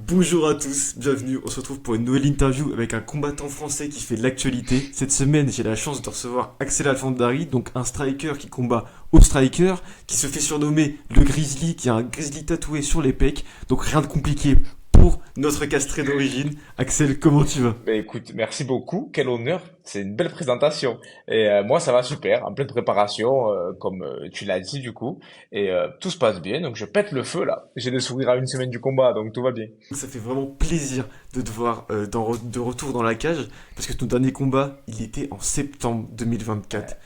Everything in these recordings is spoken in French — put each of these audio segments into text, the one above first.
Bonjour à tous, bienvenue. On se retrouve pour une nouvelle interview avec un combattant français qui fait de l'actualité. Cette semaine, j'ai la chance de recevoir Axel Alfandari, donc un striker qui combat au striker, qui se fait surnommer le Grizzly, qui a un grizzly tatoué sur les pecs. Donc rien de compliqué pour notre castré d'origine. Axel, comment tu vas? Ben écoute, merci beaucoup, quel honneur, c'est une belle présentation. Et moi, ça va super, en pleine préparation, comme tu l'as dit du coup, et tout se passe bien, donc je pète le feu là. J'ai le sourire à une semaine du combat, donc tout va bien. Ça fait vraiment plaisir de te voir de retour dans la cage, parce que ton dernier combat, il était en septembre 2024.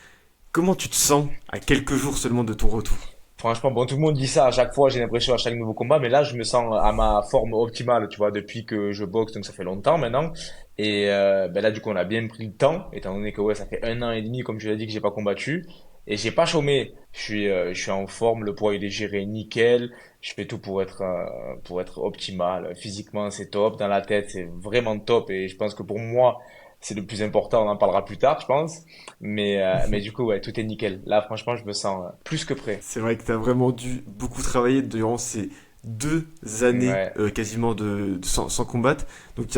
Comment tu te sens à quelques jours seulement de ton retour? Franchement, bon, tout le monde dit ça à chaque fois, j'ai l'impression à chaque nouveau combat, mais là, je me sens à ma forme optimale, tu vois, depuis que je boxe, donc ça fait longtemps maintenant. Et ben là, du coup, on a bien pris le temps, étant donné que ouais, ça fait un an et demi, comme je l'ai dit, que j'ai pas combattu. Et j'ai pas chômé. Je suis en forme, le poids il est géré nickel. Je fais tout pour être optimal. Physiquement, c'est top. Dans la tête, c'est vraiment top. Et je pense que pour moi, c'est le plus important. On en parlera plus tard, je pense. Mais du coup, ouais, tout est nickel. Là, franchement, je me sens plus que prêt. C'est vrai que tu as vraiment dû beaucoup travailler durant ces 2 années Ouais. quasiment sans combattre. Donc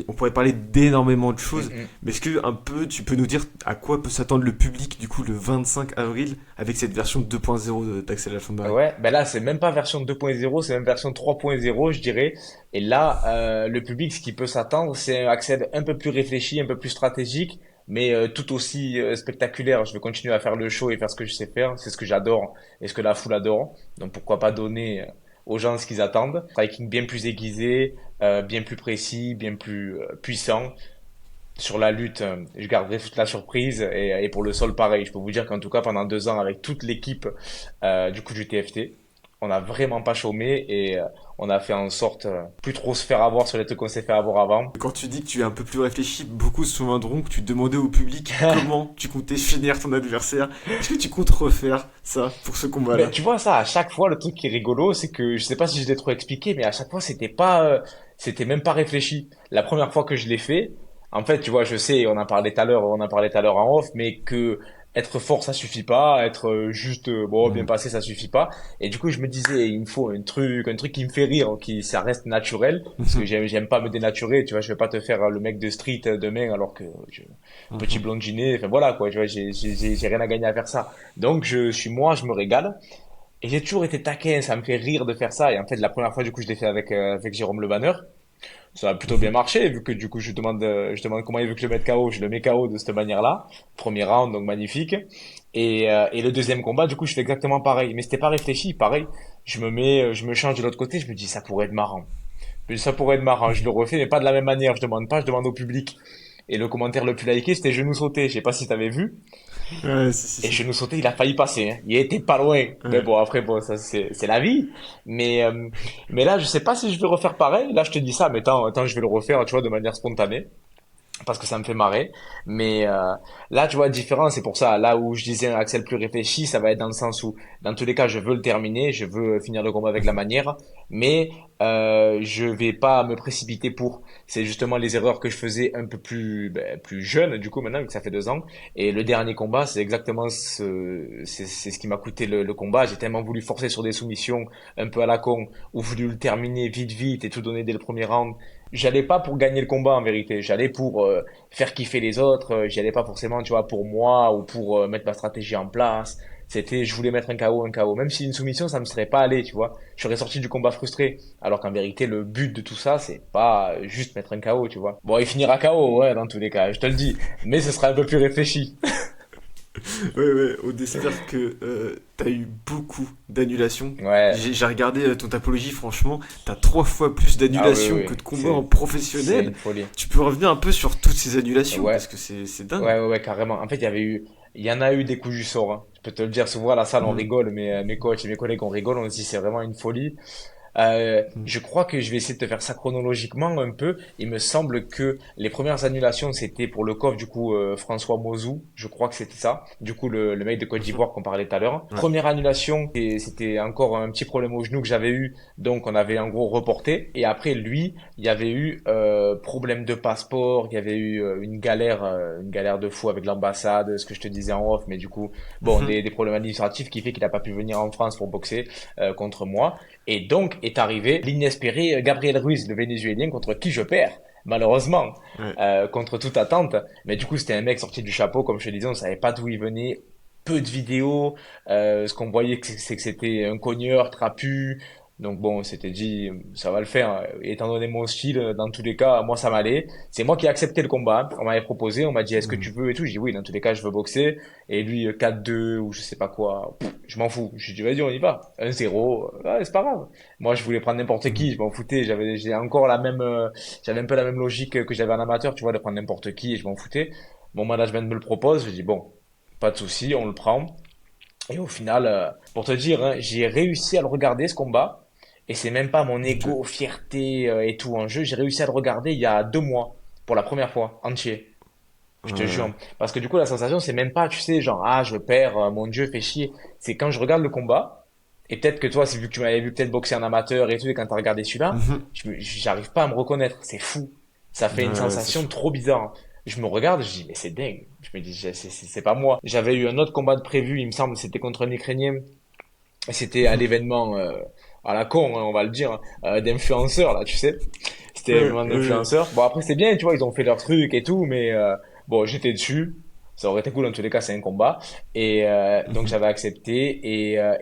on pourrait parler d'énormément de Mm, choses, mm. mais est-ce que un peu tu peux nous dire à quoi peut s'attendre le public du coup le 25 avril avec cette version 2.0 d'Axel Alfambari? Ouais, ben là, c'est même pas version 2.0, c'est même version 3.0, je dirais. Et là, le public, ce qui peut s'attendre, c'est un accès un peu plus réfléchi, un peu plus stratégique, mais tout aussi spectaculaire. Je vais continuer à faire le show et faire ce que je sais faire. C'est ce que j'adore et ce que la foule adore. Donc pourquoi pas donner aux gens ce qu'ils attendent. Striking bien plus aiguisé, bien plus précis, bien plus puissant. Sur la lutte, je garderai toute la surprise et pour le sol pareil. Je peux vous dire qu'en tout cas pendant 2 ans avec toute l'équipe du coup du TFT, on n'a vraiment pas chômé et on a fait en sorte plus trop se faire avoir sur les trucs qu'on s'est fait avoir avant. Quand tu dis que tu es un peu plus réfléchi, beaucoup se souviendront que tu demandais au public comment tu comptais finir ton adversaire. Est-ce que tu comptes refaire ça pour ce Mais combat-là? tu vois ça à chaque fois le truc qui est rigolo, c'est que je sais pas si je l'ai trop expliqué, mais à chaque fois c'était même pas réfléchi. La première fois que je l'ai fait, en fait, tu vois, je sais, on en parlait tout à l'heure en off, mais que être fort ça suffit pas, être juste bon bien Hmm. passé ça suffit pas. Et du coup, je me disais, il me faut un truc qui me fait rire, qui ça reste naturel, parce que j'aime pas me dénaturer, tu vois, je vais pas te faire le mec de street demain alors que petit blondinet, enfin voilà quoi, tu vois, j'ai rien à gagner à faire ça. Donc je suis moi, je me régale. Et j'ai toujours été taquin, ça me fait rire de faire ça. Et en fait, la première fois, du coup, je l'ai fait avec Jérôme Le Banner. Ça a plutôt bien marché, vu que du coup, je demande comment il veut que je le mette KO. Je le mets KO de cette manière-là. Premier round, donc magnifique. Et le deuxième combat, du coup, je fais exactement pareil. Mais c'était pas réfléchi, pareil. Je me change de l'autre côté, je me dis, ça pourrait être marrant. Je me dis, ça pourrait être marrant. Je le refais, mais pas de la même manière. Je demande pas, je demande au public. Et le commentaire le plus liké, c'était genou sauté. Je sais pas si t'avais vu. Ouais, si, si, Et si. genou sauté, il a failli passer, hein. Il était pas loin. Mais Ouais. bon, après, bon, ça, c'est la vie. Mais, euh, mais là, je sais pas si je vais refaire pareil. Là, je te dis ça, mais tant, je vais le refaire, tu vois, de manière spontanée parce que ça me fait marrer. Mais là, tu vois, différent, c'est pour ça. Là où je disais un Axel plus réfléchi, ça va être dans le sens où, dans tous les cas, je veux le terminer, je veux finir le combat avec la manière, mais je vais pas me précipiter pour. C'est justement les erreurs que je faisais un peu plus jeune, du coup, maintenant, que ça fait 2 ans. Et le dernier combat, c'est exactement c'est ce qui m'a coûté le combat. J'ai tellement voulu forcer sur des soumissions un peu à la con, ou voulu le terminer vite, vite et tout donner dès le premier round. J'allais pas pour gagner le combat en vérité, j'allais pour faire kiffer les autres, j'y allais pas forcément, tu vois, pour moi ou pour mettre ma stratégie en place. C'était, je voulais mettre un KO, un KO. Même si une soumission, ça me serait pas allé, tu vois. Je serais sorti du combat frustré. Alors qu'en vérité, le but de tout ça, c'est pas juste mettre un KO, tu vois. Bon, il finira KO, ouais, dans tous les cas, je te le dis. Mais ce sera un peu plus réfléchi. Ouais, ouais, on espère que t'as eu beaucoup d'annulations. Ouais. J'ai regardé ton tapologie, franchement, t'as 3 fois plus Ah oui, d'annulations oui. que de combats en C'est professionnel. une folie. Tu peux revenir un peu sur toutes ces annulations, Ouais. parce que c'est dingue. Ouais, carrément. En fait, il y en a eu des coups du sort, hein. Je peux te le dire, souvent à la salle, on Mhm. rigole, mais mes coachs et mes collègues, on rigole, on se dit c'est vraiment une folie. Mhm. Je crois que je vais essayer de te faire ça chronologiquement un peu. Il me semble que les premières annulations, c'était pour le coff, du coup, François Mozou. Je crois que c'était ça. Du coup, le mec de Côte Mhm. d'Ivoire qu'on parlait tout à l'heure. Ouais. Première annulation, et c'était encore un petit problème au genou que j'avais eu. Donc, on avait en gros reporté. Et après, lui, il y avait eu problème de passeport. Il y avait eu une galère de fou avec l'ambassade, ce que je te disais en off. Mais du coup, bon, Mhm. des problèmes administratifs qui fait qu'il n'a pas pu venir en France pour boxer contre moi. Et donc est arrivé l'inespéré Gabriel Ruiz, le Vénézuélien, contre qui je perds, malheureusement, Ouais. contre toute attente. Mais du coup, c'était un mec sorti du chapeau, comme je te disais, on savait pas d'où il venait. Peu de vidéos, ce qu'on voyait c'est que c'était un cogneur trapu. Donc bon, on s'était dit, ça va le faire. Étant donné mon style, dans tous les cas, moi ça m'allait. C'est moi qui ai accepté le combat. On m'avait proposé, on m'a dit, est-ce que tu Mhm. veux et tout. J'ai dit oui, dans tous les cas, je veux boxer. Et lui, 4-2 ou je sais pas quoi, je m'en fous. J'ai dit, vas-y, on y va. 1-0, ouais, c'est pas grave. Moi, je voulais prendre n'importe qui, Mhm. je m'en foutais. J'ai encore la même, j'avais un peu la même logique que j'avais en amateur, tu vois, de prendre n'importe qui et je m'en foutais. Mon management me le propose, je dis, bon, pas de souci, on le prend. Et au final, pour te dire, hein, j'ai réussi à le regarder ce combat. Et c'est même pas mon Ok. ego, fierté et tout en jeu. J'ai réussi à le regarder il y a 2 mois, pour la première fois, entier. Je te Ouais. jure. Parce que du coup, la sensation, c'est même pas, tu sais, genre, ah, je perds, mon Dieu, fais chier. C'est quand je regarde le combat, et peut-être que toi, c'est vu que tu m'avais vu peut-être boxer en amateur et tout, et quand t'as regardé celui-là, Mhm. j'arrive pas à me reconnaître. C'est fou. Ça fait une Ouais, c'est sensation sûr. trop bizarre. Je me regarde, je dis, mais c'est dingue. Je me dis, c'est pas moi. J'avais eu un autre combat de prévu, il me semble, c'était contre un Ukrainien. C'était à Mhm. l'événement, à la con, hein, on va le dire, hein, d'influenceurs, là, tu sais. C'était Ouais, l'événement ouais. d'influenceurs. Bon, après, c'est bien, tu vois, ils ont fait leur truc et tout, mais bon, j'étais dessus. Ça aurait été cool, en tous les cas, c'est un combat. Et donc, Mhm. j'avais accepté.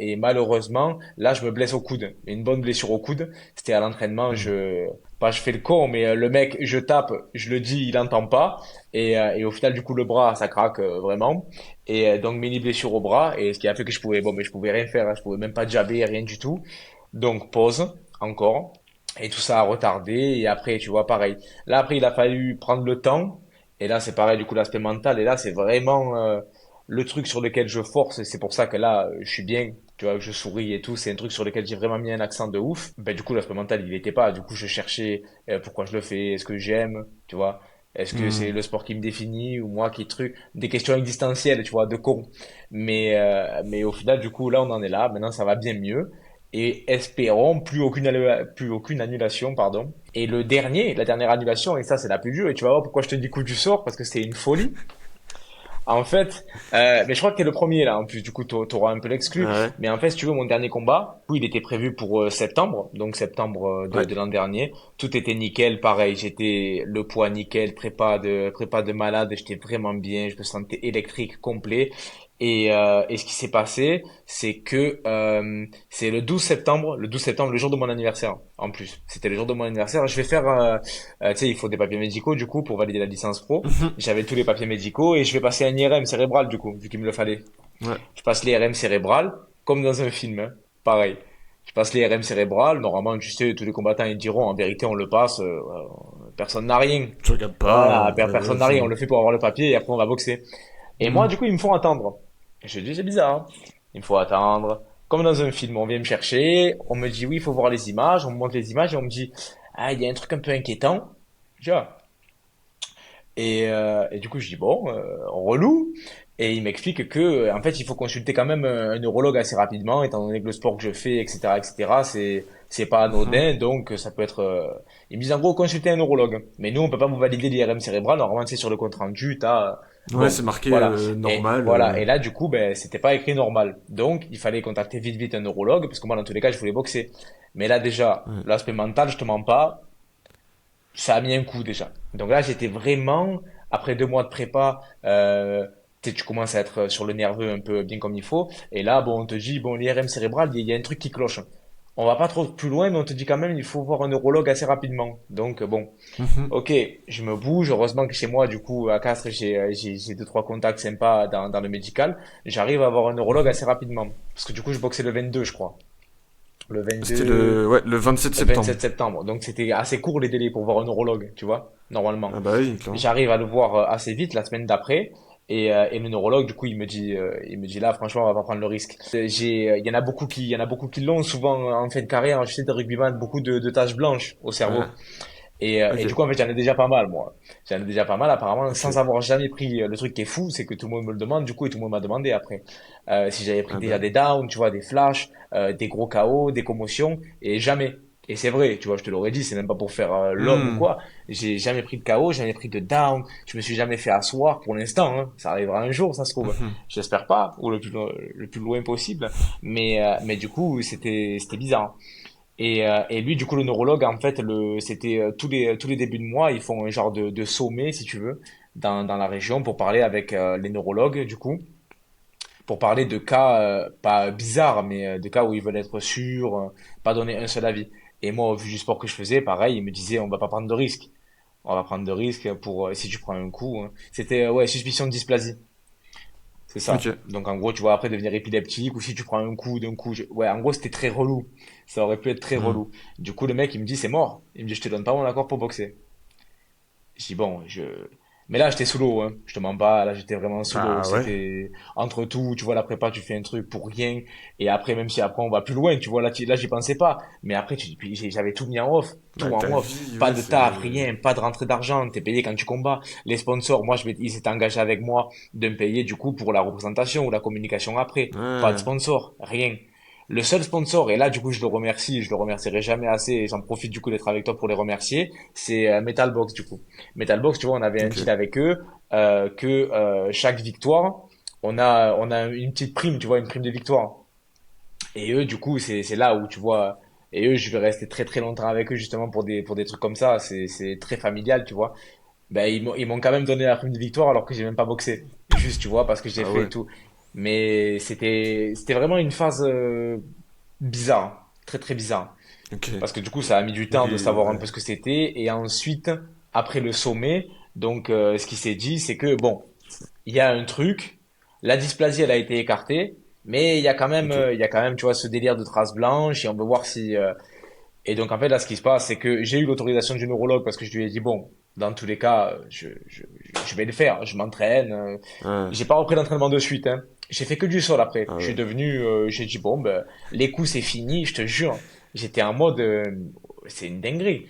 Et malheureusement, là, je me blesse au coude. Une bonne blessure au coude. C'était à l'entraînement. Mhm. Pas, je fais le con, mais le mec, je tape, je le dis, il entend pas. Et au final, du coup, le bras, ça craque vraiment. Et donc, mini blessure au bras. Et ce qui a fait que bon, mais je pouvais rien faire. Hein, je pouvais même pas jabber, rien du tout. Donc, pause, encore. Et tout ça a retardé. Et après, tu vois, pareil. Là, après, il a fallu prendre le temps. Et là, c'est pareil, du coup, l'aspect mental. Et là, c'est vraiment le truc sur lequel je force. Et c'est pour ça que là, je suis bien. Tu vois, que je souris et tout. C'est un truc sur lequel j'ai vraiment mis un accent de ouf. Ben, du coup, l'aspect mental, il était pas. Du coup, je cherchais pourquoi je le fais. Est-ce que j'aime? Tu vois? Est-ce que c'est Mhm. le sport qui me définit ou moi qui truc? Des questions existentielles, tu vois, de con. Mais au final, du coup, là, on en est là. Maintenant, ça va bien mieux. Et espérons plus aucune annulation, pardon. Et la dernière annulation, et ça, c'est la plus dure. Et tu vas voir pourquoi je te dis coup du sort, parce que c'est une folie. En fait, mais je crois que t'es le premier là. En plus, du coup, t'auras un peu l'exclu. Ouais. Mais en fait, si tu veux, mon dernier combat, il était prévu pour septembre, donc septembre Ouais. de l'an dernier. Tout était nickel, pareil. J'étais le poids nickel, prépa de malade. J'étais vraiment bien. Je me sentais électrique, complet. Et ce qui s'est passé, c'est que c'est le 12 septembre, le jour de mon anniversaire. En plus, c'était le jour de mon anniversaire. Je vais faire, tu sais, il faut des papiers médicaux du coup pour valider la licence pro. Mhm. J'avais tous les papiers médicaux et je vais passer un IRM cérébral du coup, vu qu'il me le fallait. Ouais. Je passe l'IRM cérébral, comme dans un film, hein. Pareil. Je passe l'IRM cérébral, normalement, tu sais, tous les combattants, ils diront, en vérité, on le passe, personne n'a rien. Tu regardes Voilà, pas. Ouais, personne n'a c'est rien, on bon. le fait pour avoir le papier et après on va boxer. Et moi, Mhm. du coup, ils me font attendre. Je dis, c'est bizarre, hein. Il me faut attendre. Comme dans un film, on vient me chercher, on me dit, oui, il faut voir les images, on me montre les images et on me dit, ah, il y a un truc un peu inquiétant. Tu vois. Et du coup, je dis bon, relou. Et il m'explique que, en fait, il faut consulter quand même un neurologue assez rapidement, étant donné que le sport que je fais, etc., c'est pas Mhm. anodin, donc ça peut être. Ils me disent en gros consulter un neurologue. Mais nous, on peut pas vous valider l'IRM cérébral. Normalement, c'est sur le compte rendu, t'as. Ouais, Bon, c'est marqué voilà. Et normal. voilà. Et là, du coup, ben, c'était pas écrit normal. Donc, il fallait contacter vite, vite un neurologue, parce que moi, dans tous les cas, je voulais boxer. Mais là, déjà, Ouais. l'aspect mental, je te mens pas, ça a mis un coup déjà. Donc là, j'étais vraiment, après 2 mois de prépa, tu commences à être sur le nerveux un peu bien comme il faut. Et là, bon, on te dit, bon, l'IRM cérébral, il y a un truc qui cloche. On va pas trop plus loin, mais on te dit quand même, il faut voir un neurologue assez rapidement. Donc bon, Mhm. ok, je me bouge. Heureusement que chez moi, du coup, à Castres, j'ai deux, trois contacts sympas dans le médical. J'arrive à avoir un neurologue Mhm. assez rapidement. Parce que du coup, je boxais le 22, je crois. Le C'était 22, ouais, le 27 le septembre. 27 septembre. Donc c'était assez court les délais pour voir un neurologue, tu vois, normalement. Ah bah oui, clairement. J'arrive à le voir assez vite la semaine d'après. Et le neurologue, du coup, il me dit là, franchement, on va pas prendre le risque. Il y en a beaucoup qui l'ont souvent en fin de carrière. Je sais des rugbyman, beaucoup de taches blanches au Ouais. cerveau. Et du Ok. coup, en fait, j'en ai déjà pas mal, moi. J'en ai déjà pas mal, apparemment, Ok. sans avoir jamais pris le truc qui est fou, c'est que tout le monde me le demande, du coup, et tout le monde m'a demandé après. Si j'avais pris Ah déjà bah. des downs, tu vois, des flashs, des gros KO, des commotions, et jamais. Et c'est vrai, tu vois, je te l'aurais dit, c'est même pas pour faire l'homme ou Hmm. quoi. J'ai jamais pris de KO, jamais pris de down, je me suis jamais fait asseoir pour l'instant, hein. Ça arrivera un jour, ça se trouve. Mhm. J'espère pas, ou le plus loin possible. Mais du coup, c'était bizarre. Et lui, du coup, le neurologue, en fait, c'était tous les débuts de mois, ils font un genre de sommet, si tu veux, dans la région pour parler avec les neurologues, du coup, pour parler de cas, pas bizarres, mais de cas où ils veulent être sûrs, pas donner un seul avis. Et moi, au vu du sport que je faisais, pareil, il me disait, on va pas prendre de risques. On va prendre de risques pour, si tu prends un coup, hein. C'était, ouais, suspicion de dysplasie. C'est ça. Ok. Donc en gros, tu vois, après devenir épileptique ou si tu prends un coup d'un coup, ouais, en gros, c'était très relou. Ça aurait pu être très Hmm. relou. Du coup, le mec, il me dit, c'est mort. Il me dit, je te donne pas mon accord pour boxer. Je dis, bon, mais là, j'étais sous l'eau, hein. Je te mens pas. Là, j'étais vraiment sous l'eau. Bah ouais. C'était entre tout, tu vois, la prépa, tu fais un truc pour rien. Et après, même si après, on va plus loin, tu vois, là, j'y pensais pas. Mais après, puis j'avais tout mis en off. Bah Tout en ta off. vie, Pas ouais, de c'est. taf, rien. Pas de rentrée d'argent. T'es payé quand tu combats. Les sponsors, moi, ils s'étaient engagés avec moi de me payer, du coup, pour la représentation ou la communication après. Pas de Ouais. sponsor. Rien. Le seul sponsor, et là, du coup, je le remercie, je le remercierai jamais assez, et j'en profite, du coup, d'être avec toi pour les remercier, c'est Metalbox, du coup. Metalbox, tu vois, on avait un Ok. deal avec eux, que chaque victoire, on a une petite prime, tu vois, une prime de victoire. Et eux, du coup, c'est là où tu vois, et eux, je vais rester très très longtemps avec eux justement pour des trucs comme ça. C'est très familial, tu vois. Ben ils m'ont quand même donné la prime de victoire alors que j'ai même pas boxé. Juste, tu vois, parce que j'ai Ah fait et ouais. tout. Mais c'était vraiment une phase bizarre, très très bizarre. Ok. Parce que du coup, ça a mis du temps de Et savoir un peu ouais. ce que c'était. Et ensuite, après le sommet, donc ce qui s'est dit, c'est que bon, il y a un truc, la dysplasie, elle a été écartée, mais Ok. il y a quand même, tu vois, ce délire de traces blanches. Et on veut voir si. Et donc en fait, là, ce qui se passe, c'est que j'ai eu l'autorisation du neurologue parce que je lui ai dit bon, dans tous les cas, je vais le faire. Je m'entraîne. Ouais. J'ai pas repris l'entraînement de suite, hein. J'ai fait que du sol après. Ah Je suis ouais. devenu, j'ai dit bon, ben, les coups c'est fini, je te jure. J'étais en mode, c'est une dinguerie.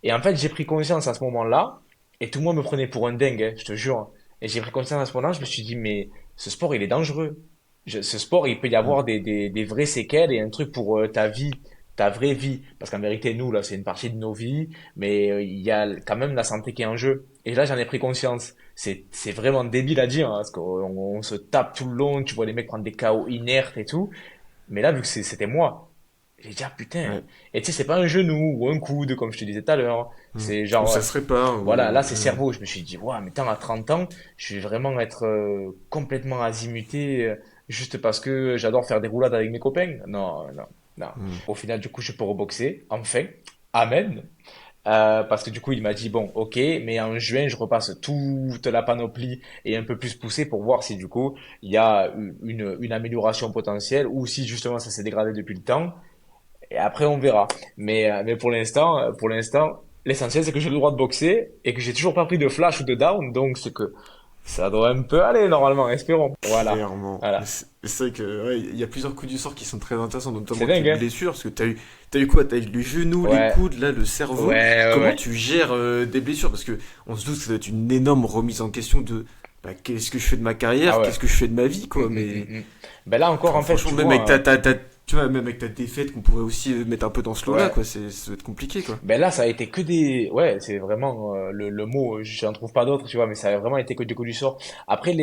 Et en fait, j'ai pris conscience à ce moment-là, et tout le monde me prenait pour un dingue, hein, je te jure. Et j'ai pris conscience à ce moment-là, je me suis dit mais ce sport il est dangereux. Ce sport il peut y Hmm. avoir des vraies séquelles et un truc pour ta vie, ta vraie vie. Parce qu'en vérité, nous là, c'est une partie de nos vies, mais il y a quand même la santé qui est en jeu. Et là, j'en ai pris conscience. C'est vraiment débile à dire, hein, parce qu'on se tape tout le long, tu vois les mecs prendre des KO inertes et tout. Mais là, vu que c'était moi, j'ai dit, ah putain. Ouais. Et tu sais, c'est pas un genou ou un coude, comme je te disais tout à l'heure. Hmm. C'est Ou genre, ça se répare, voilà, ou. là, c'est cerveau. Je me suis dit, ouais, mais tant à 30 ans, je vais vraiment être complètement azimuté juste parce que j'adore faire des roulades avec mes copains. Non, non, non. Hmm. Au final, du coup, je peux reboxer, enfin. Amen. Parce que du coup, il m'a dit, bon, ok, mais en juin, je repasse toute la panoplie et un peu plus poussé pour voir si du coup, il y a une amélioration potentielle ou si justement ça s'est dégradé depuis le temps. Et après, on verra. Mais pour l'instant, l'essentiel, c'est que j'ai le droit de boxer et que j'ai toujours pas pris de flash ou de down, donc c'est que ça doit un peu aller normalement, espérons. Voilà. Clairement. Mais Voilà. c'est vrai que ouais, il y a plusieurs coups du sort qui sont très intéressants, C'est notamment tes dingue, hein? blessures, parce que t'as eu quoi? T'as eu le genou, les Ouais. coudes, là, le cerveau. Ouais, ouais, Comment ouais. tu gères des blessures? Parce que on se doute que ça doit être une énorme remise en question de bah, qu'est-ce que je fais de ma Ah carrière, ouais. qu'est-ce que je fais de ma vie, quoi. Mais Ben là encore, enfin, en fait, franchement, tu même avec vois, tu vois, même avec ta défaite qu'on pourrait aussi mettre un peu dans ce lot-là, ouais. quoi. Ça doit être compliqué, quoi. Ben là, ça a été que des... Ouais, c'est vraiment le mot, j'en trouve pas d'autre, tu vois, mais ça a vraiment été que des coups du sort. Après,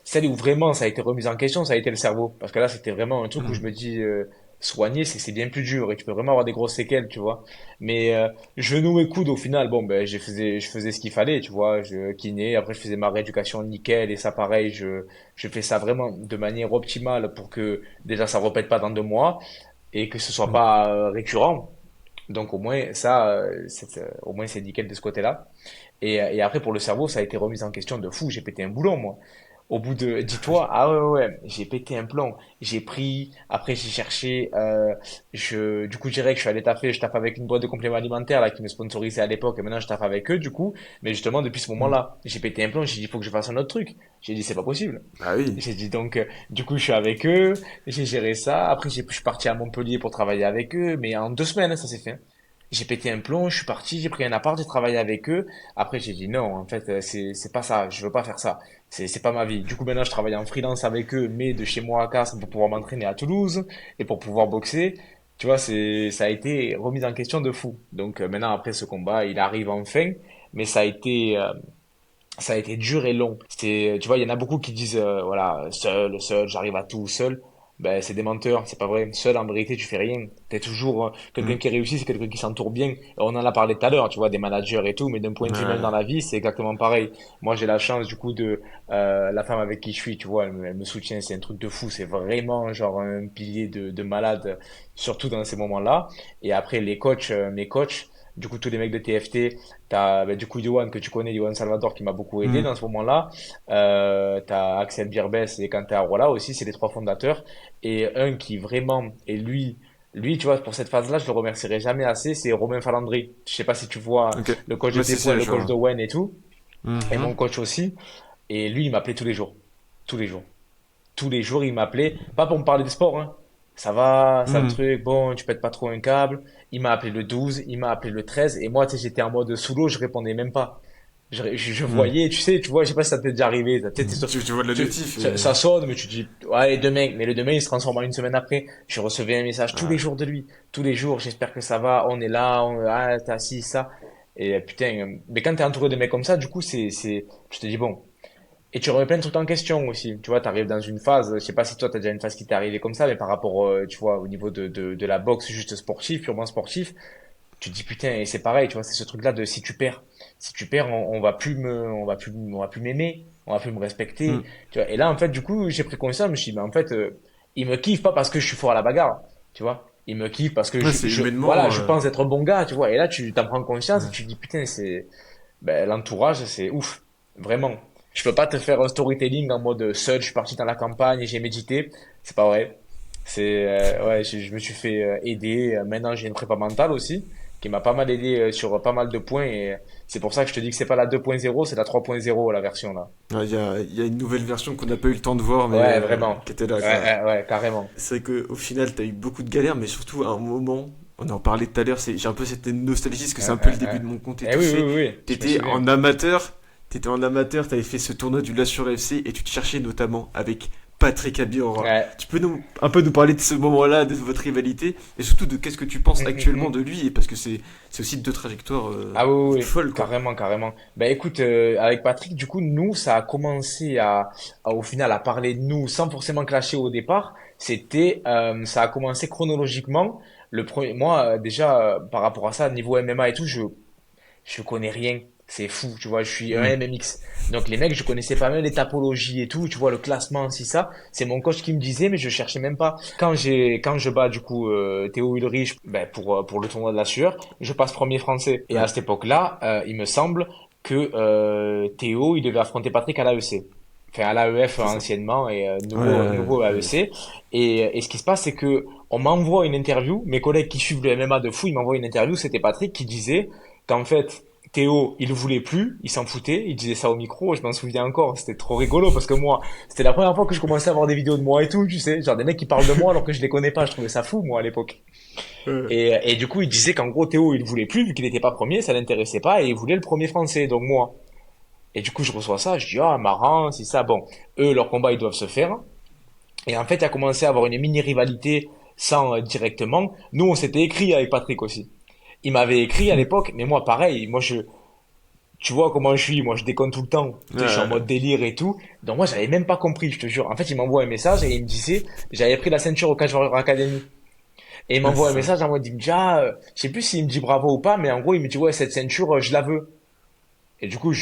celles où vraiment ça a été remis en question, ça a été le cerveau. Parce que là, c'était vraiment un truc où je Hmm. me dis, soigner, c'est bien plus dur et tu peux vraiment avoir des grosses séquelles, tu vois. Mais genoux et coudes, au final, bon, ben, je faisais ce qu'il fallait, tu vois. Je kiné, après, je faisais ma rééducation nickel et ça, pareil, je fais ça vraiment de manière optimale pour que déjà ça répète pas dans 2 mois et que ce soit Hmm. pas récurrent. Donc au moins ça, au moins c'est nickel de ce côté-là. Et après pour le cerveau, ça a été remis en question de fou. J'ai pété un boulon moi. Au bout de, Ah oui. dis-toi, ah ouais, ouais, ouais, j'ai pété un plomb. J'ai pris, après j'ai cherché, du coup je dirais que je suis allé taffer, je taffe avec une boîte de compléments alimentaires là qui me sponsorisait à l'époque et maintenant je taffe avec eux du coup. Mais justement depuis ce Hmm. moment-là, j'ai pété un plomb. J'ai dit il faut que je fasse un autre truc. J'ai dit c'est pas possible. Ah oui. J'ai dit donc, du coup, je suis avec eux, j'ai géré ça. Après, je suis parti à Montpellier pour travailler avec eux, mais en 2 semaines, ça s'est fait. J'ai pété un plomb, je suis parti, j'ai pris un appart, j'ai travaillé avec eux. Après, j'ai dit non, en fait, c'est pas ça, je veux pas faire ça. C'est pas ma vie. Du coup, maintenant, je travaille en freelance avec eux, mais de chez moi à Castres pour pouvoir m'entraîner à Toulouse et pour pouvoir boxer. Tu vois, ça a été remis en question de fou. Donc, maintenant, après ce combat, il arrive enfin, mais ça a été dur et long. Tu vois, il y en a beaucoup qui disent, voilà, seul, seul, j'arrive à tout seul. Ben, c'est des menteurs, c'est pas vrai. Seul, en vérité, tu fais rien. T'es toujours quelqu'un Mm. qui réussit, c'est quelqu'un qui s'entoure bien. On en a parlé tout à l'heure, tu vois, des managers et tout, mais d'un point de vue même dans Ouais. la vie, c'est exactement pareil. Moi, j'ai la chance, du coup, de la femme avec qui je suis, tu vois, elle me soutient, c'est un truc de fou. C'est vraiment genre un pilier de malade, surtout dans ces moments-là. Et après, les coachs, mes coachs, du coup, tous les mecs de TFT, t'as ben, du coup Yohan que tu connais, Yohan Salvador, qui m'a beaucoup aidé dans Mm. ce moment-là. T'as Axel Birbès et Quentin Arola aussi, c'est les trois fondateurs. Et un qui vraiment, et lui, tu vois, pour cette phase-là, je le remercierai jamais assez, c'est Romain Falandry. Je sais pas si tu vois Ok. le coach de Ouais, Tes si, le je coach vois. d'Owen et tout, et mon Mhm. coach aussi. Et lui, il m'appelait tous les jours. Tous les jours. Tous les jours, il m'appelait, pas pour me parler de sport, hein. Ça va le Mhm. truc, bon, tu pètes pas trop un câble. Il m'a appelé le 12, il m'a appelé le 13, et moi, tu sais, j'étais en mode sous l'eau, je répondais même pas. Je Mhm. voyais, tu vois, je sais pas si ça t'est déjà arrivé, Tu vois de la notif ça et... sonne, mais tu dis, ouais, demain, mais le demain, il se transforme en une semaine après. Je recevais un message tous les Ouais. jours de lui, tous les jours, j'espère que ça va, on est là, t'es assis, ça. Et putain, mais quand t'es entouré de mecs comme ça, du coup, tu te dis, bon, et tu remets plein de trucs en question aussi. Tu vois, t'arrives dans une phase, je sais pas si toi t'as déjà une phase qui t'est arrivée comme ça, mais par rapport, tu vois, au niveau de la boxe juste sportive, purement sportif, tu te dis putain, et c'est pareil, tu vois, c'est ce truc-là de si tu perds, on va plus m'aimer, on va plus me respecter, Mm. tu vois. Et là, en fait, du coup, j'ai pris conscience, je me suis dit, mais en fait, il me kiffe pas parce que je suis fort à la bagarre, tu vois. Il me kiffe parce que Ouais, c'est voilà, humainement... je pense être un bon gars, tu vois. Et là, tu t'en prends conscience et Ouais. tu te dis putain, ben, l'entourage, c'est ouf. Vraiment. Je peux pas te faire un storytelling en mode seul, je suis parti dans la campagne et j'ai médité. C'est pas vrai. Ouais, je me suis fait aider. Maintenant, j'ai une prépa mentale aussi, qui m'a pas mal aidé sur pas mal de points. Et c'est pour ça que je te dis que c'est pas la 2.0, c'est la 3.0, la version là. Ouais, il y a une nouvelle version qu'on n'a pas eu le temps de voir, mais Ouais, vraiment. qui était là, Ouais, quoi. ouais, carrément. C'est vrai qu'au final, t'as eu beaucoup de galères, mais surtout à un moment, on en parlait tout à l'heure, j'ai un peu cette nostalgie, parce que c'est un peu le début de mon compte et Eh tout, oui, oui, c'est, oui, oui, je me t'étais souviens. en amateur, t'étais en amateur, t'avais fait ce tournoi du Lassure FC, et tu te cherchais notamment avec Patrick Abiora. Ouais. Tu peux un peu nous parler de ce moment-là, de votre rivalité, et surtout de qu'est-ce que tu penses actuellement de Mm. lui, et parce que c'est aussi deux trajectoires Ah oui, oui, oui, folles, quoi. carrément, carrément. Ben écoute, avec Patrick, du coup, nous, ça a commencé au final, à parler de nous sans forcément clasher au départ. Ça a commencé chronologiquement. Moi, déjà, par rapport à ça, niveau MMA et tout, je connais rien. C'est fou, tu vois, je suis un Hmm. MMX. Donc les mecs, je connaissais pas même les topologies et tout, tu vois, le classement, si ça. C'est mon coach qui me disait, mais je cherchais même pas. Quand je bats, du coup, Théo Ulrich, ben, pour le tournoi de la sueur, je passe premier français. Et à Ouais. cette époque-là, il me semble que Théo, il devait affronter Patrick à l'AEC. Enfin, à l'AEF C'est ça. anciennement et Ouais, ouais, nouveau ouais. AEC. Et ce qui se passe, c'est que on m'envoie une interview. Mes collègues qui suivent le MMA de fou, ils m'envoient une interview. C'était Patrick qui disait qu'en fait, Théo, il voulait plus, il s'en foutait, il disait ça au micro, je m'en souviens encore, c'était trop rigolo parce que moi, c'était la première fois que je commençais à voir des vidéos de moi et tout, tu sais, genre des mecs qui parlent de moi alors que je les connais pas, je trouvais ça fou moi à l'époque. Ouais. Et du coup, il disait qu'en gros Théo, il voulait plus vu qu'il était pas premier, ça l'intéressait pas et il voulait le premier français, donc moi. Et du coup, je reçois ça, je dis ah marrant, c'est ça, bon, eux leur combat ils doivent se faire. Et en fait, il a commencé à avoir une mini rivalité sans directement. Nous, on s'était écrit avec Patrick aussi. Il m'avait écrit à l'époque, mais moi pareil, tu vois comment je suis, moi je déconne tout le temps. Tu sais, je suis en Ouais. mode délire et tout. Donc moi j'avais même pas compris, je te jure. En fait, il m'envoie un message et il me disait, j'avais pris la ceinture au Cage Warrior Academy. Et il Ouais, m'envoie un c'est ça. message en mode, il me dit, ah, je sais plus s'il me dit bravo ou pas, mais en gros il me dit, ouais, cette ceinture, je la veux. Et du coup, Hmm.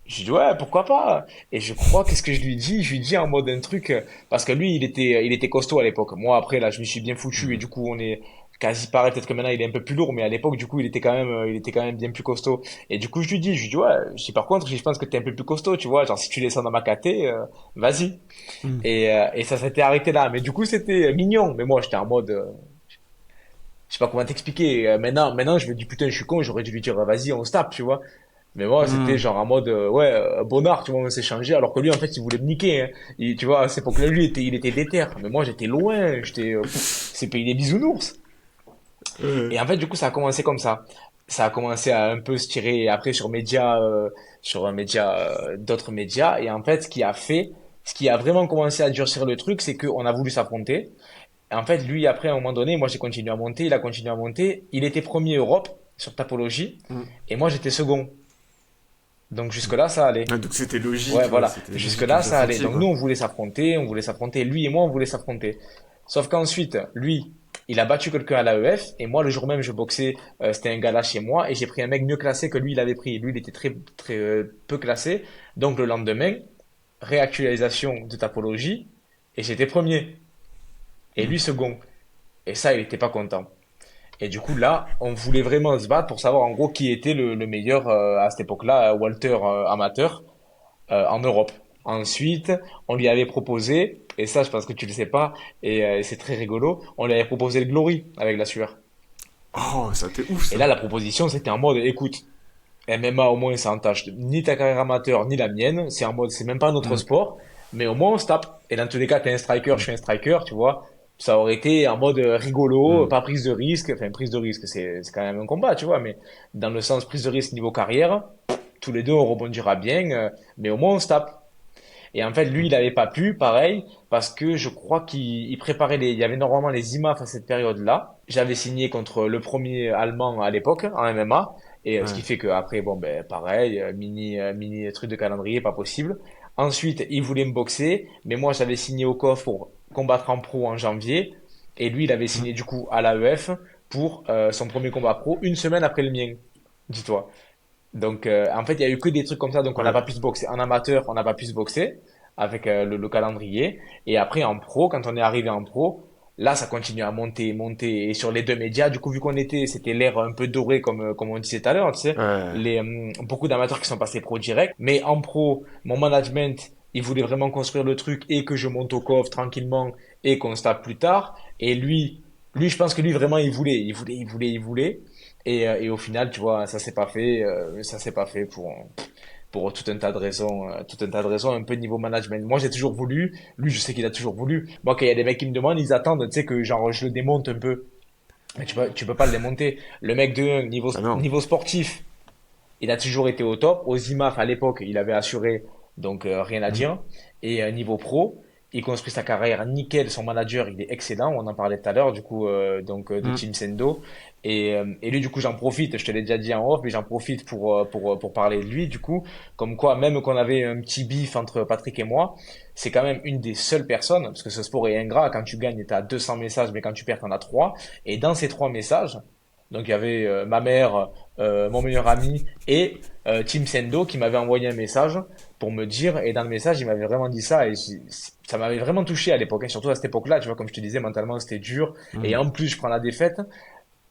je dis, ouais, pourquoi pas? Et je crois, qu'est-ce que je lui dis? Je lui dis en mode un truc, parce que lui, il était costaud à l'époque. Moi, après, là, je me suis bien foutu et Hmm. du coup, on est quasi pareil. Peut-être que maintenant, il est un peu plus lourd, mais à l'époque, du coup, il était quand même bien plus costaud. Et du coup, je lui dis, ouais, je dis, par contre, je pense que t'es un peu plus costaud, tu vois. Genre, si tu descends dans ma caté, vas-y. Hmm. Et ça s'était arrêté là. Mais du coup, c'était mignon. Mais moi, j'étais en mode, je sais pas comment t'expliquer. Maintenant, je me dis, putain, je suis con, j'aurais dû lui dire, vas-y, on se tape, tu vois. Mais moi, c'était Hmm. genre en mode, ouais, bonnard, tu vois, on s'est changé, alors que lui, en fait, il voulait me niquer, hein. Tu vois, à cette époque-là, lui, il était déter. Mais moi, j'étais loin, c'est pays des bisounours. Ouais. Et en fait, du coup, ça a commencé comme ça. Ça a commencé à un peu se tirer après sur un média, d'autres médias. Et en fait, ce qui a vraiment commencé à durcir le truc, c'est qu'on a voulu s'affronter. Et en fait, lui, après, à un moment donné, moi, j'ai continué à monter, il a continué à monter. Il était premier Europe sur Tapologie, Hmm. et moi, j'étais second. Donc jusque-là, ça allait. Ah, donc c'était Ouais, logique, ouais, voilà. c'était logique comme Jusque-là, ça ça allait. sortir, Donc quoi. nous, on voulait s'affronter, lui et moi, on voulait s'affronter. Sauf qu'ensuite, lui, il a battu quelqu'un à l'AEF, et moi, le jour même, je boxais, c'était un gala chez moi, et j'ai pris un mec mieux classé que lui, il avait pris. Lui, il était très peu classé. Donc le lendemain, réactualisation de Tapologie, et j'étais premier. Et Hmm. lui, second. Et ça, il était pas content. Et du coup, là, on voulait vraiment se battre pour savoir en gros qui était le meilleur à cette époque-là, Walter amateur, en Europe. Ensuite, on lui avait proposé, et ça je pense que tu le sais pas, et c'est très rigolo, on lui avait proposé le Glory avec la sueur. Oh, ça t'est ouf, Et ça. là, la proposition, c'était en mode, écoute, MMA au moins ça entache ni ta carrière amateur ni la mienne, c'est en mode, c'est même pas notre Hmm. sport, mais au moins on se tape. Et dans tous les cas, t'es un striker, je Hmm. suis un striker, tu vois. Ça aurait été en mode rigolo, Hmm. pas prise de risque, enfin prise de risque, c'est quand même un combat, tu vois, mais dans le sens prise de risque niveau carrière, tous les deux on rebondira bien, mais au moins on se tape. Et en fait, lui, il n'avait pas pu, pareil, parce que je crois qu'il préparait il y avait normalement les IMAF à cette période-là. J'avais signé contre le premier allemand à l'époque, en MMA. Et ce qui Ouais. fait que après, bon, ben, pareil, mini truc de calendrier, pas possible. Ensuite, il voulait me boxer, mais moi, j'avais signé au COF pour combattre en pro en janvier. Et lui, il avait Hmm. signé du coup à l'AEF pour son premier combat pro une semaine après le mien, dis-toi. Donc, en fait, il y a eu que des trucs comme ça. Donc, on n'a Ouais. pas pu se boxer. En amateur, on n'a pas pu se boxer avec le calendrier. Et après, en pro, quand on est arrivé en pro, là, ça continue à monter, monter. Et sur les deux médias, du coup, vu qu'on était, c'était l'ère un peu dorée, comme on disait tout à l'heure, tu sais, Ouais. beaucoup d'amateurs qui sont passés pro direct. Mais en pro, mon management, il voulait vraiment construire le truc et que je monte au coffre tranquillement et qu'on se tape plus tard. Et lui, je pense que lui, vraiment, il voulait. Et au final, tu vois, ça s'est pas fait pour tout un tas de raisons, tout un tas de raisons, un peu niveau management. Moi, j'ai toujours voulu, lui, je sais qu'il a toujours voulu. Moi, quand il y a des mecs qui me demandent, ils attendent, tu sais, que genre, je le démonte un peu. Mais tu peux pas le démonter. Le mec de un, Ah non. niveau sportif, il a toujours été au top. Aux IMAF, à l'époque, il avait assuré, donc rien à Hmm. dire. Et niveau pro, il construit sa carrière nickel. Son manager, il est excellent. On en parlait tout à l'heure, du coup, de Hmm. Team Sendo. Et lui, du coup, j'en profite. Je te l'ai déjà dit en off, mais j'en profite pour parler de lui, du coup. Comme quoi, même qu'on avait un petit bif entre Patrick et moi, c'est quand même une des seules personnes, parce que ce sport est ingrat. Quand tu gagnes, t'as 200 messages, mais quand tu perds, t'en as 3. Et dans ces 3 messages, donc il y avait ma mère, mon meilleur ami et Tim Sendo qui m'avait envoyé un message pour me dire, et dans le message, il m'avait vraiment dit ça, et ça m'avait vraiment touché à l'époque, hein, surtout à cette époque-là, tu vois, comme je te disais, mentalement c'était dur, et Hmm. en plus je prends la défaite,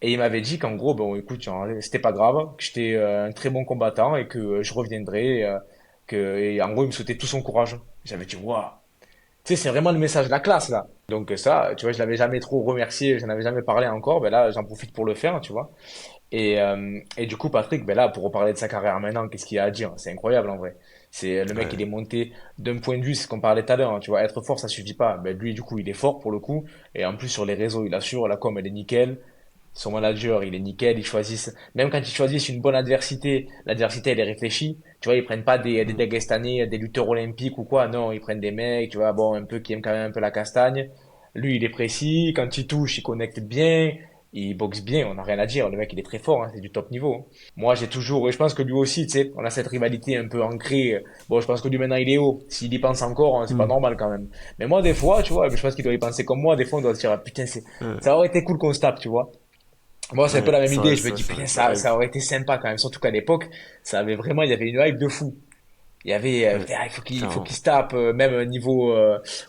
et il m'avait dit qu'en gros, bon écoute, c'était pas grave, que j'étais un très bon combattant et que je reviendrai, et en gros il me souhaitait tout son courage. J'avais dit, waouh, tu sais, c'est vraiment le message de la classe là. Donc ça, tu vois, je l'avais jamais trop remercié, je n'avais jamais parlé encore, ben là j'en profite pour le faire, tu vois. Et du coup, Patrick, ben là, pour reparler de sa carrière maintenant, qu'est-ce qu'il y a à dire? C'est incroyable en vrai. C'est le mec, il Ouais. est monté d'un point de vue, c'est ce qu'on parlait tout à l'heure, hein, tu vois, être fort, ça suffit pas. Ben lui, du coup, il est fort pour le coup, et en plus sur les réseaux, il assure, la com, elle est nickel. Son manager, il est nickel, ils choisissent, même quand ils choisissent une bonne adversité, l'adversité, elle est réfléchie. Tu vois, ils prennent pas des Hmm. Dagestanais, des lutteurs olympiques ou quoi, non, ils prennent des mecs, tu vois, bon, un peu, qui aiment quand même un peu la castagne. Lui, il est précis, quand il touche, il connecte bien, il boxe bien, on n'a rien à dire. Le mec, il est très fort, hein, c'est du top niveau, hein. Moi, j'ai toujours, et je pense que lui aussi, tu sais, on a cette rivalité un peu ancrée. Bon, je pense que lui maintenant, il est haut. S'il y pense encore, hein, c'est pas Hmm. normal quand même. Mais moi, des fois, tu vois, je pense qu'il doit y penser comme moi. Des fois, on doit se dire, ah, putain, Ouais. ça aurait été cool qu'on se tape, tu vois. Moi, c'est un peu Ouais. la même Ça idée. reste, Je me dis, ça putain, reste la hype. ça aurait été sympa quand même. Surtout qu'à l'époque, il y avait une hype de fou. Il y avait, Ouais. putain, il faut Clairement. qu'il se tape, même niveau,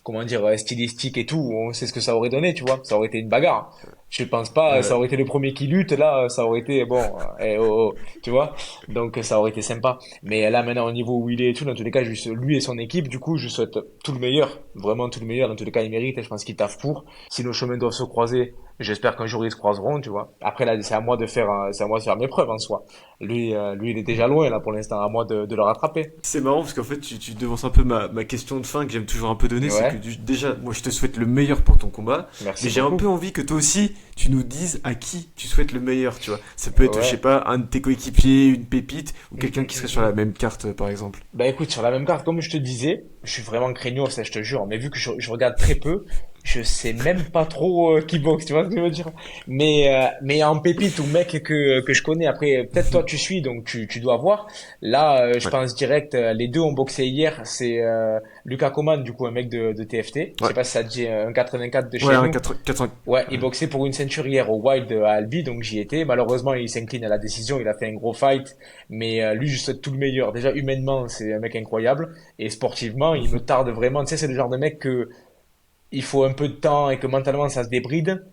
comment dire, stylistique et tout. On sait ce que ça aurait donné, tu vois. Ça aurait été une bagarre. Je pense pas, ça Ouais. aurait été le premier qui lutte, là, ça aurait été, bon, tu vois. Donc, ça aurait été sympa. Mais là, maintenant, au niveau où il est et tout, dans tous les cas, lui et son équipe, du coup, je souhaite tout le meilleur. Vraiment tout le meilleur. Dans tous les cas, il mérite et je pense qu'il taffe pour. Si nos chemins doivent se croiser, j'espère qu'un jour ils se croiseront, tu vois. Après, là, c'est à moi de faire mes preuves en soi. Lui, il est déjà loin, là, pour l'instant, à moi de le rattraper. C'est marrant parce qu'en fait, tu devances un peu ma question de fin que j'aime toujours un peu donner. C'est que Ouais. déjà, moi, je te souhaite le meilleur pour ton combat. Mais Merci j'ai un peu beaucoup. envie que toi aussi, tu nous dises à qui tu souhaites le meilleur, tu vois. Ça peut être, je sais Ouais. pas, un de tes coéquipiers, une pépite, ou Mm, quelqu'un mm, qui serait mm, sur la mm. même carte, par exemple. Bah écoute, sur la même carte, comme je te disais, je suis vraiment craignos, ça je te jure, mais vu que je regarde très peu, Je sais même pas trop qui boxe, tu vois ce que je veux dire? Mais en pépite ou mec que je connais, après, peut-être toi tu suis, donc tu dois voir. Là, je Ouais. pense direct, les deux ont boxé hier, c'est Lucas Coman, du coup, un mec de TFT. Je sais Ouais. pas si ça te dit un 84 de Ouais, chez un nous. 400. Ouais, il Ouais. boxait pour une ceinture hier au Wild à Albi, donc j'y étais. Malheureusement, il s'incline à la décision, il a fait un gros fight, mais lui, je souhaite tout le meilleur. Déjà, humainement, c'est un mec incroyable, et sportivement, il me tarde vraiment. Tu sais, c'est le genre de mec que il faut un peu de temps et que mentalement, ça se débride.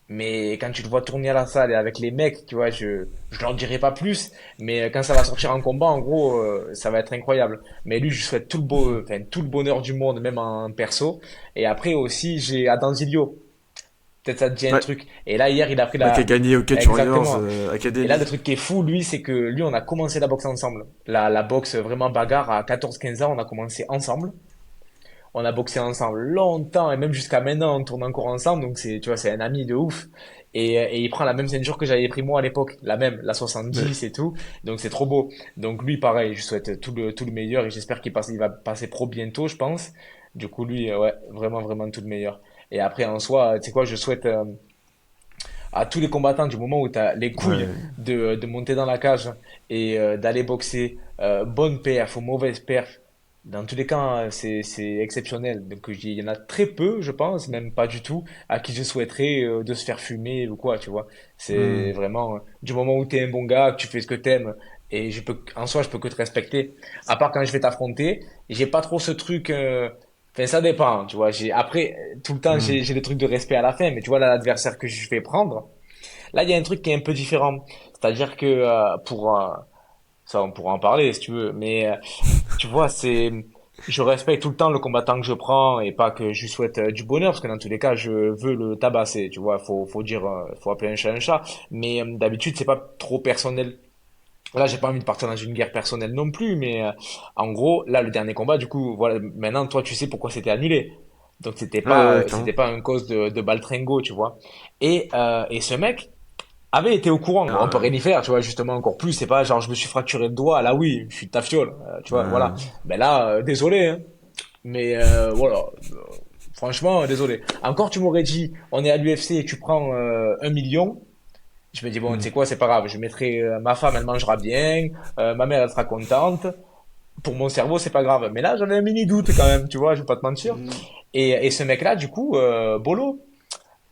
Mais quand tu le vois tourner à la salle et avec les mecs, tu vois, je leur dirai pas plus, mais quand ça va sortir en combat, en gros, ça va être incroyable. Mais lui, je lui souhaite enfin, tout le bonheur du monde, même en perso. Et après aussi, j'ai Adanzilio. Peut-être ça te dit un Ouais. truc. Et là, hier, il a pris Bah, qui a la... gagné au Cage Warriors Exactement. Et là, le Academy. truc qui est fou, lui, c'est que lui, on a commencé la boxe ensemble. La boxe vraiment bagarre à 14-15 ans, on a commencé ensemble. On a boxé ensemble longtemps et même jusqu'à maintenant, on tourne encore ensemble. Donc c'est, tu vois, c'est un ami de ouf. Et il prend la même ceinture que j'avais pris moi à l'époque, la même, la Ouais. 70 et tout. Donc c'est trop beau. Donc lui, pareil, je souhaite tout le meilleur et j'espère il va passer pro bientôt, je pense. Du coup, lui, ouais, vraiment, vraiment tout le meilleur. Et après, en soi, tu sais quoi, je souhaite à tous les combattants du moment où tu as les couilles Ouais. de monter dans la cage et d'aller boxer, bonne perf ou mauvaise perf, dans tous les cas, hein, c'est exceptionnel. Donc il y en a très peu, je pense, même pas du tout, à qui je souhaiterais de se faire fumer ou quoi, tu vois. C'est Hmm. vraiment du moment où t'es un bon gars, que tu fais ce que t'aimes, et en soi, je peux que te respecter. À part quand je vais t'affronter, j'ai pas trop ce truc. Enfin, ça dépend, tu vois. Après, tout le temps, Hmm. j'ai le truc de respect à la fin, mais tu vois, là, l'adversaire que je vais prendre, là, il y a un truc qui est un peu différent. C'est-à-dire que ça, on pourra en parler si tu veux, mais tu vois, je respecte tout le temps le combattant que je prends et pas que je lui souhaite du bonheur, parce que dans tous les cas, je veux le tabasser, tu vois. Faut dire, faut appeler un chat. Mais d'habitude, c'est pas trop personnel. Là, j'ai pas envie de partir dans une guerre personnelle non plus, mais en gros, là, le dernier combat, du coup, voilà, maintenant, toi, tu sais pourquoi c'était annulé. Donc, Ouais, ouais, c'était clairement. pas une cause de baltringo, tu vois. Et ce mec avait été au courant. Bon, on peut Ah, rien y faire, tu vois, justement, encore plus. C'est pas genre, je me suis fracturé le doigt, là, oui, je suis de ta fiole, tu vois, voilà. ouais. Ben là, désolé, hein. Mais voilà, franchement, désolé. Encore, tu m'aurais dit, on est à l'UFC et tu prends 1 million. Je me dis, bon, tu Hmm. sais quoi, c'est pas grave. Je mettrai, ma femme, elle mangera bien, ma mère, elle sera contente. Pour mon cerveau, c'est pas grave. Mais là, j'avais un mini doute quand même, tu vois, je vais pas te mentir. Hmm. Et ce mec-là, du coup, Bolo,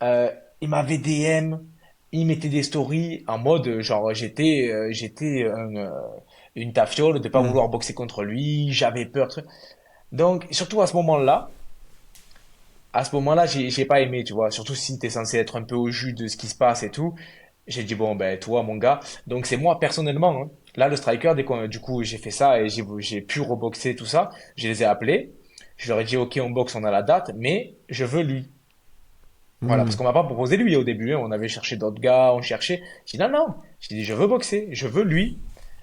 euh, il m'avait DM, il mettait des stories en mode, genre, j'étais une tafiole de pas Hmm. vouloir boxer contre lui, j'avais peur. Truc. Donc, surtout à ce moment-là, j'ai pas aimé, tu vois. Surtout si t'es censé être un peu au jus de ce qui se passe et tout. J'ai dit, bon, ben, toi, mon gars. Donc, c'est moi, personnellement, hein. Là, le striker, du coup, j'ai fait ça et j'ai pu reboxer tout ça. Je les ai appelés. Je leur ai dit, OK, on boxe, on a la date, mais je veux lui. Voilà, parce Hmm. qu'on m'a pas proposé lui au début, hein. On avait cherché d'autres gars, on cherchait. J'ai dit, non, non. J'ai dit, je veux boxer, je veux lui.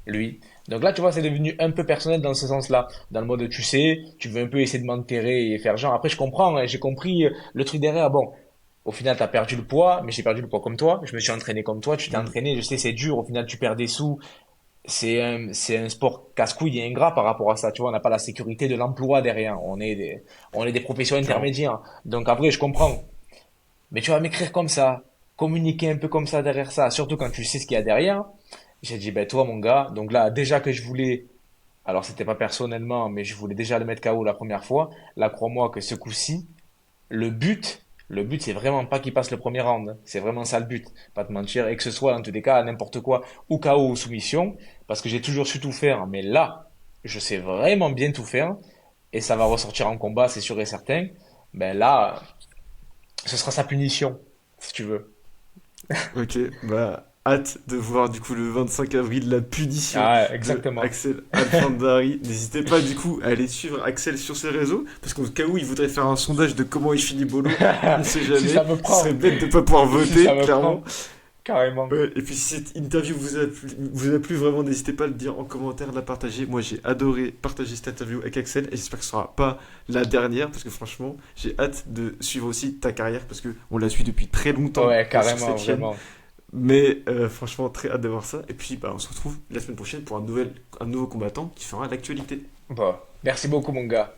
Lui. Donc là, tu vois, c'est devenu un peu personnel dans ce sens-là. Dans le mode, tu sais, tu veux un peu essayer de m'enterrer et faire genre. Après, je comprends, hein, j'ai compris le truc derrière. Bon, au final, t'as perdu le poids, mais j'ai perdu le poids comme toi. Je me suis entraîné comme toi, tu t'es Hmm. entraîné. Je sais, c'est dur. Au final, tu perds des sous. C'est un sport casse-couille et ingrat par rapport à ça. Tu vois, on n'a pas la sécurité de l'emploi derrière. On est des professions Clairement. intermédiaires. Donc après, je comprends. Mais tu vas m'écrire comme ça, communiquer un peu comme ça derrière ça, surtout quand tu sais ce qu'il y a derrière. J'ai dit, ben toi, mon gars, donc là, déjà que je voulais, alors c'était pas personnellement, mais je voulais déjà le mettre KO la première fois. Là, crois-moi que ce coup-ci, le but, c'est vraiment pas qu'il passe le premier round. C'est vraiment ça le but. Pas te mentir. Et que ce soit, dans tous les cas, n'importe quoi, ou KO ou soumission, parce que j'ai toujours su tout faire. Mais là, je sais vraiment bien tout faire. Et ça va ressortir en combat, c'est sûr et certain. Ben là, ce sera sa punition, si tu veux. Ok, bah, hâte de voir du coup le 25 avril la punition Ah, de exactement. Axel Alfandari. N'hésitez pas du coup à aller suivre Axel sur ses réseaux, parce qu'au cas où il voudrait faire un sondage de comment il finit Bolo, on sait Si ça jamais. me Ce serait prend, bête de pas pouvoir si ça voter, me clairement. prend, carrément. Ouais, et puis si cette interview vous a plu vraiment, n'hésitez pas à le dire en commentaire, de la partager. Moi j'ai adoré partager cette interview avec Axel et j'espère que ce sera pas la dernière parce que franchement j'ai hâte de suivre aussi ta carrière parce que on la suit depuis très longtemps Ouais, sur carrément, cette chaîne. vraiment. Mais franchement très hâte de voir ça. Et puis bah, on se retrouve la semaine prochaine pour un nouveau combattant qui fera l'actualité. Bon, merci beaucoup, mon gars.